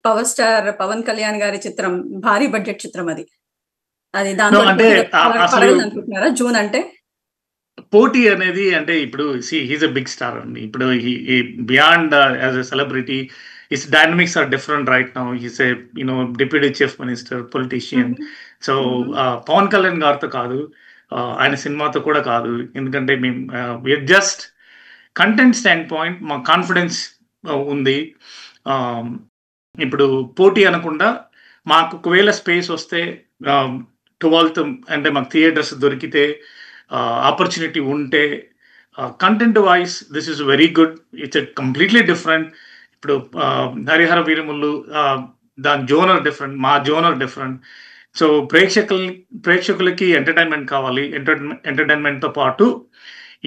Power star Pawan Kalyan గారి చిత్రం. భారీ బడ్జెట్ చిత్రం అది. అది నో దాంతోటి అంటే పోటీలో అసలు పడగలదనుకుంటున్నారా 'జూన్' అంటే? పోటీ అనేది అంటే ఇప్పుడు హీస్ ఎ బిగ్ స్టార్ అండి. ఇప్పుడు beyond as a celebrity his dynamics are different right now. He's a deputy chief minister, politician. హుహు. సో హుహు. పవన్ కళ్యాణ్ గారితో కాదు, ఆయన సినిమాతో కూడా కాదు. ఎందుకంటే మేము జస్ట్ కంటెంట్ స్టాండ్ పాయింట్ మా కాన్ఫిడెన్స్ ఉంది. Um, ఇప్పుడు పోటీ అనకుండా మాకు ఒకవేళ స్పేస్ వస్తే 12th అంటే మాకు థియేటర్స్ దొరికితే ఆపర్చునిటీ ఉంటే content wise this is very good. It's completely different. ఇప్పుడు హరిహర వీరములు దాని జోనర్ డిఫరెంట్, మా జోనర్ డిఫరెంట్. సో ప్రేక్షకులకి ఎంటర్టైన్మెంట్ కావాలి. ఎంటర్టైన్మెంట్తో పాటు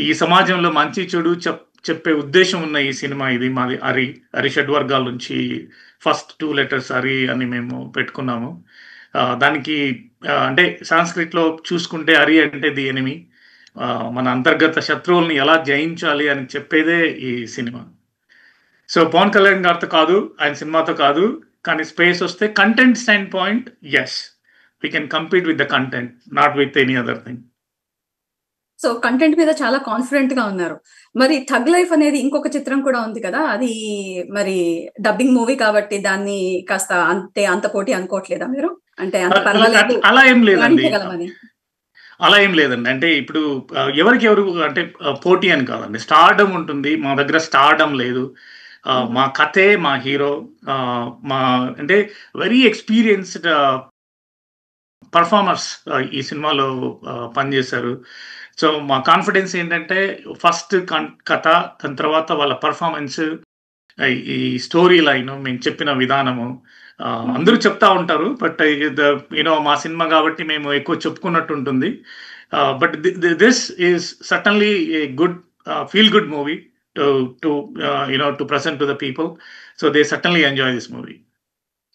ఈ సమాజంలో మంచి చెడు చెప్పే ఉద్దేశం ఉన్న ఈ సినిమా. ఇది మాది హరి షడ్వర్గాల నుంచి ఫస్ట్ 2 లెటర్స్ హరి అని మేము పెట్టుకున్నాము. దానికి అంటే సాంస్క్రిట్లో చూసుకుంటే హరి అంటే ది ఎనిమి, మన అంతర్గత శత్రువుల్ని ఎలా జయించాలి అని చెప్పేదే ఈ సినిమా. సో పవన్ కళ్యాణ్ గారితో కాదు, ఆయన సినిమాతో కాదు, కానీ స్పేస్ వస్తే content standpoint as we can compete with the content, not with any other thing. So content మీద చాలా కాన్ఫిడెంట్‌గా ఉన్నారు. మరి 'థగ్ లైఫ్' అనేది ఇంకొక చిత్రం కూడా ఉంది కదా! అది మరి డబ్బింగ్ మూవీ కాబట్టి దాన్ని కాస్త అంత పోటీ అనుకోవట్లేదా మీరు? అంటే అంత పర్వాలేదు అలా ఏం లేదండి. రాణించగలమని. అలా ఏం లేదండి. అంటే ఇప్పుడు ఎవరికెవరు అంటే పోటీ అని కాదండి. స్టార్డమ్ ఉంటుంది. మా దగ్గర స్టార్డమ్ లేదు. మా కథే మా హీరో. మా అంటే వెరీ ఎక్స్‌పీరియన్స్‌డ్ పర్ఫార్మర్స్ ఈ సినిమాలో పనిచేశారు. సో మా కాన్ఫిడెన్స్ ఏంటంటే ఫస్ట్ కథ, దాని తర్వాత వాళ్ళ పర్ఫార్మెన్స్, ఈ స్టోరీ లైన్, మేము చెప్పిన విధానము. అందరూ చెప్తా ఉంటారు. బట్ మా సినిమా కాబట్టి మేము ఎక్కువ చెప్పుకున్నట్టు ఉంటుంది. But this is certainly a good feel good movie to present to the people. So they certainly enjoy this movie.